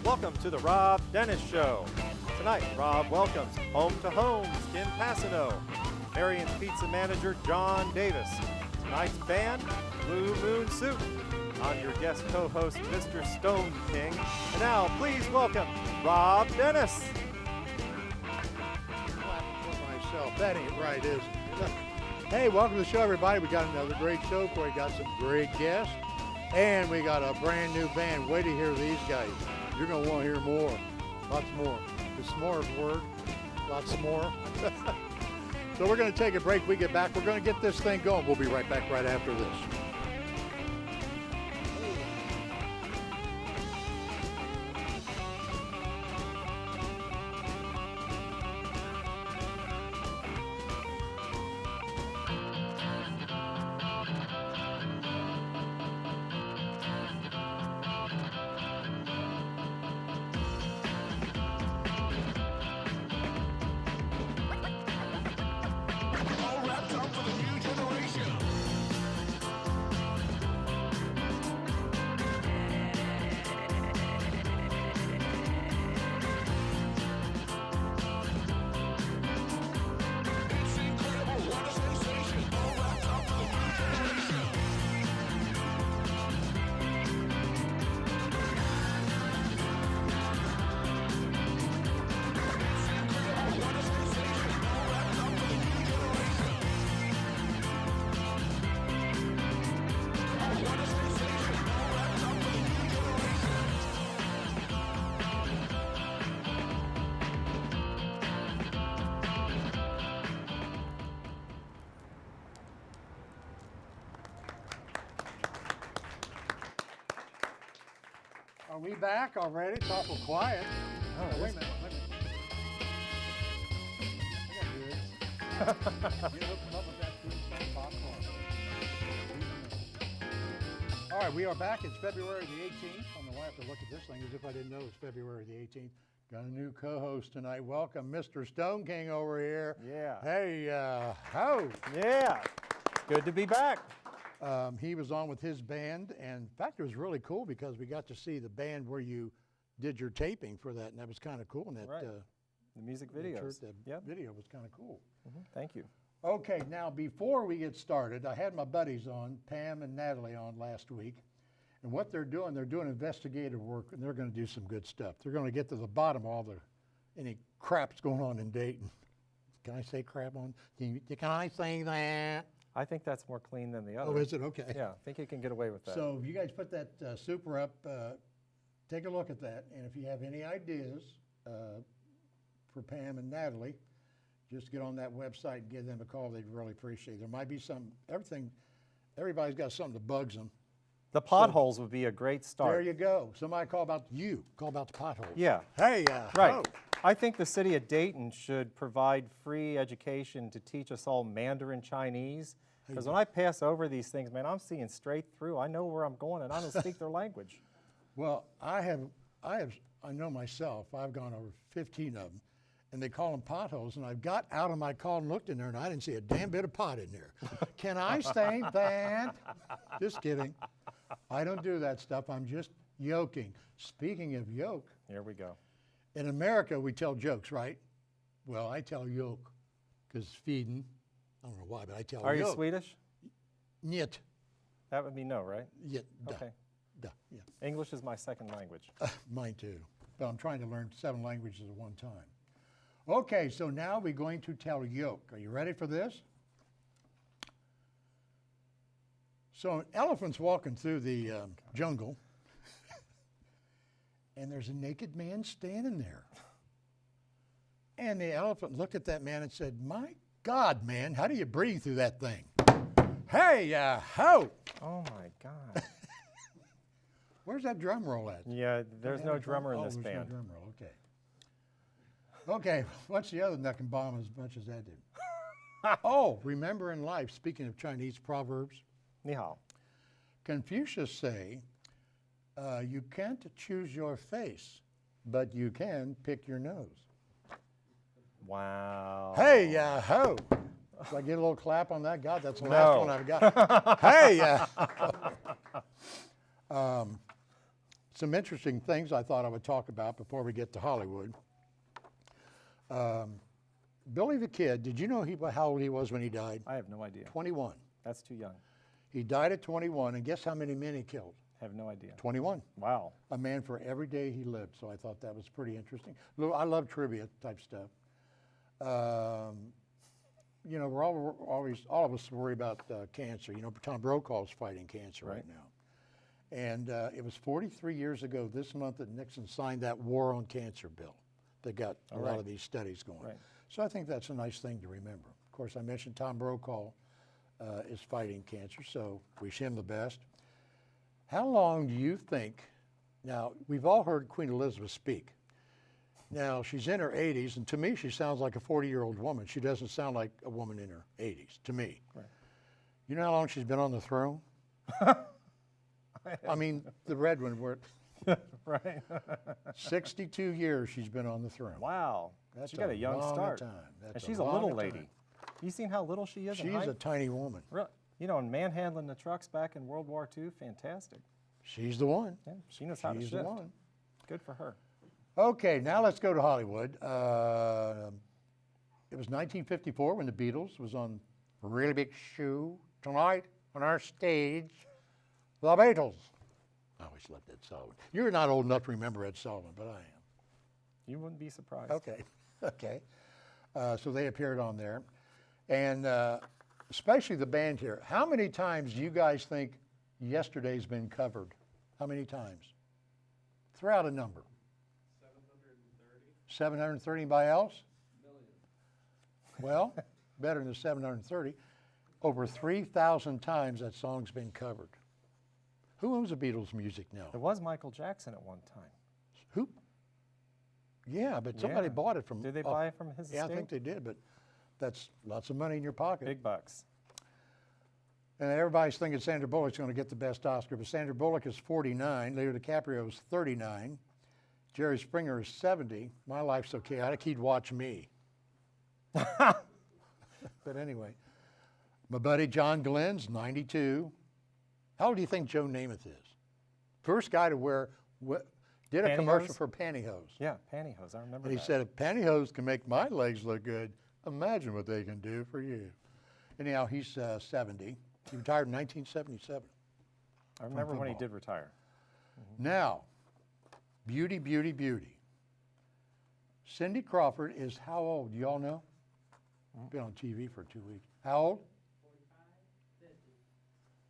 Welcome to the Rob Dennis Show. Tonight, Rob welcomes Home to Homes in Passano, Marion's Pizza Manager John Davis, tonight's band, Blue Moon Soup. I'm your guest co-host, Mr. STONEking. And now, please welcome Rob Dennis. Myself, that ain't right, is it? Hey, welcome to the show, everybody. We got another great show for you. Got some great guests, and we got a brand new band. Wait to hear these guys. You're gonna want to hear more, lots more. It's more of a word, lots more. So we're gonna take a break. We get back. We're gonna get this thing going. We'll be right back right after this. Are we back already? It's awful quiet. Oh, wait a minute. I got this. You hook them up with that food popcorn. All right, we are back. It's February the 18th. I don't know why I have to look at this thing as if I didn't know it was February the 18th. Got a new co-host tonight. Welcome, Mr. STONEking over here. Yeah. Hey, how? Yeah. Good to be back. He was on with his band, and in fact, it was really cool because we got to see the band where you did your taping for that, and that was kind of cool. And that, right. The music videos. That video was kind of cool. Mm-hmm. Thank you. Okay, now before we get started, I had my buddies on, Pam and Natalie, on last week, and what they're doing investigative work, and they're going to do some good stuff. They're going to get to the bottom of all any crap's going on in Dayton. Can I say crap on? Can I say that? I think that's more clean than the other. Oh, is it? Okay. Yeah, I think you can get away with that. So if you guys put that super up, take a look at that. And if you have any ideas for Pam and Natalie, just get on that website and give them a call. They'd really appreciate it. There might be everybody's got something that bugs them. The potholes would be a great start. There you go. Somebody call about the potholes. Yeah. Hey, right. Oh. I think the city of Dayton should provide free education to teach us all Mandarin Chinese. Because when I pass over these things, man, I'm seeing straight through. I know where I'm going, and I don't speak their language. Well, I know myself. I've gone over 15 of them, and they call them potholes. And I've got out of my car and looked in there, and I didn't see a damn bit of pot in there. Can I say that? Just kidding. I don't do that stuff. I'm just yoking. Speaking of yoke. Here we go. In America, we tell jokes, right? Well, I tell yoke because feeding. I don't know why, but I tell Are yoke. you Swedish? Niet. That would be no, right? Yet. Okay. Da. Yeah. English is my second language. Mine too. But I'm trying to learn 7 languages at one time. Okay, so now we're going to tell yoke. Are you ready for this? So an elephant's walking through the jungle, and there's a naked man standing there. And the elephant looked at that man and said, "My God, man, how do you breathe through that thing?" Hey, ho! Oh my God. Where's that drum roll at? Yeah, there's no drummer in this band. No drum roll. Okay. Okay, what's the other that can bomb as much as that did? Oh, remember in life, speaking of Chinese proverbs, Ni hao. Confucius say, you can't choose your face, but you can pick your nose. Wow. Hey, ho! Do I get a little clap on that? God, that's the last one I've got. Hey, some interesting things I thought I would talk about before we get to Hollywood. Billy the Kid, did you know how old he was when he died? I have no idea. 21. That's too young. He died at 21, and guess how many men he killed? Have no idea. 21. Wow. A man for every day he lived, so I thought that was pretty interesting. I love trivia type stuff. You know, we're all of us worry about cancer. You know, Tom Brokaw's fighting cancer right now. And it was 43 years ago this month that Nixon signed that war on cancer bill that got a lot of these studies going. Right. So I think that's a nice thing to remember. Of course, I mentioned Tom Brokaw is fighting cancer, so wish him the best. How long do you think, now we've all heard Queen Elizabeth speak. Now she's in her 80s, and to me she sounds like a 40-year-old woman. She doesn't sound like a woman in her 80s, to me. Right. You know how long she's been on the throne? I mean, the red one, right. 62 years she's been on the throne. Wow. That's She got a young start. And she's a little lady. You seen how little she is in height? She's a tiny woman. Really? You know, and manhandling the trucks back in World War II, fantastic. She's the one. Yeah, she knows how to shift. She's the one. Good for her. Okay, now let's go to Hollywood. It was 1954 when the Beatles was on a really big shoe. Tonight on our stage, the Beatles. I always loved Ed Sullivan. You're not old enough to remember Ed Sullivan, but I am. You wouldn't be surprised. Okay, okay. So they appeared on there. And especially the band here. How many times do you guys think Yesterday's been covered? How many times? Throw out a number. 730. 730. Anybody else? Million. Well, better than 730. Over 3,000 times that song's been covered. Who owns the Beatles music now? It was Michael Jackson at one time. Who? Yeah, but somebody bought it from... Did they buy it from his estate? Yeah, I think they did, but that's lots of money in your pocket. Big bucks. And everybody's thinking Sandra Bullock's going to get the best Oscar, but Sandra Bullock is 49, Leo DiCaprio is 39, Jerry Springer is 70. My life's so chaotic, he'd watch me. But anyway, my buddy John Glenn's 92. How old do you think Joe Namath is? First guy to wear, did a commercial for pantyhose. Yeah, pantyhose, I remember And he said, if pantyhose can make my legs look good, imagine what they can do for you. Anyhow, he's 70. He retired in 1977. I remember when he did retire. Mm-hmm. Now, beauty, beauty, beauty. Cindy Crawford is how old? Do y'all know? Been on TV for 2 weeks. How old? 45, 50.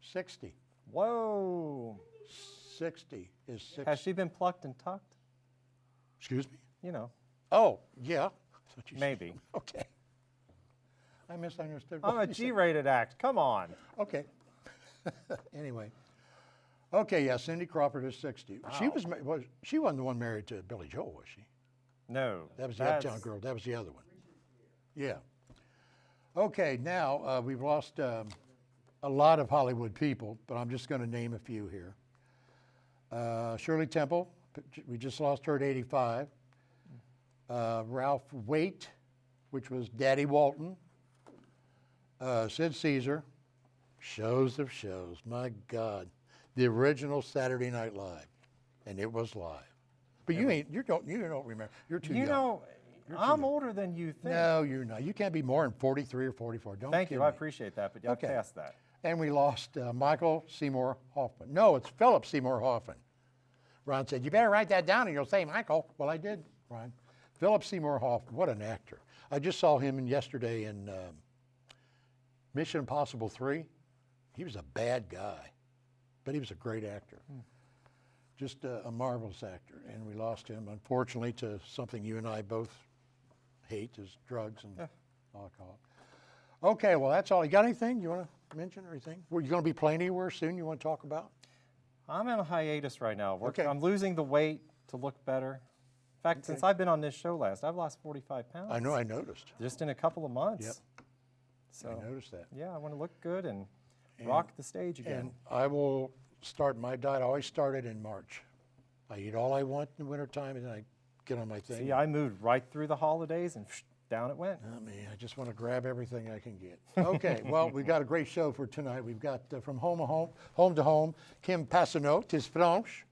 60. Whoa. 60 is 60. Has she been plucked and tucked? Excuse me? You know. Oh, yeah. Maybe. Okay. I misunderstood. I'm a G-rated act. Come on. Okay. Anyway. Okay, yeah, Cindy Crawford is 60. Wow. She wasn't the one married to Billy Joel, was she? No. That was the Uptown Girl. That was the other one. Yeah. Okay, now we've lost a lot of Hollywood people, but I'm just going to name a few here. Shirley Temple, we just lost her at 85. Ralph Waite, which was Daddy Walton. Sid Caesar, shows of shows, my God. The original Saturday Night Live, and it was live. But you don't remember. You're too young. You know, I'm older than you think. No, you're not. You can't be more than 43 or 44. Thank you. I appreciate that, but y'all passed that. And we lost Michael Seymour Hoffman. No, it's Philip Seymour Hoffman. Ron said, you better write that down and you'll say Michael. Well, I did, Ron. Philip Seymour Hoffman, what an actor. I just saw him yesterday in Mission Impossible 3. He was a bad guy, but he was a great actor. Just a marvelous actor. And we lost him, unfortunately, to something you and I both hate, is drugs and alcohol. Okay, well, that's all. You got anything you want to mention or anything? Were you going to be playing anywhere soon you want to talk about? I'm in a hiatus right now. I'm losing the weight to look better. In fact, since I've been on this show last, I've lost 45 pounds. I know, I noticed. Just in a couple of months. Yep. So, I noticed that. Yeah, I want to look good and rock the stage again. And I will start my diet. I always started in March. I eat all I want in the wintertime, and then I get on my thing. See, I moved right through the holidays, and down it went. I mean, I just want to grab everything I can get. Okay, well, we've got a great show for tonight. We've got from home to home, Kim Passano, tis Franche.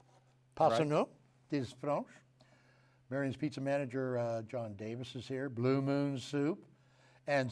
Passano, des Franches. Marion's Pizza Manager John Davis is here. Blue Moon Soup. And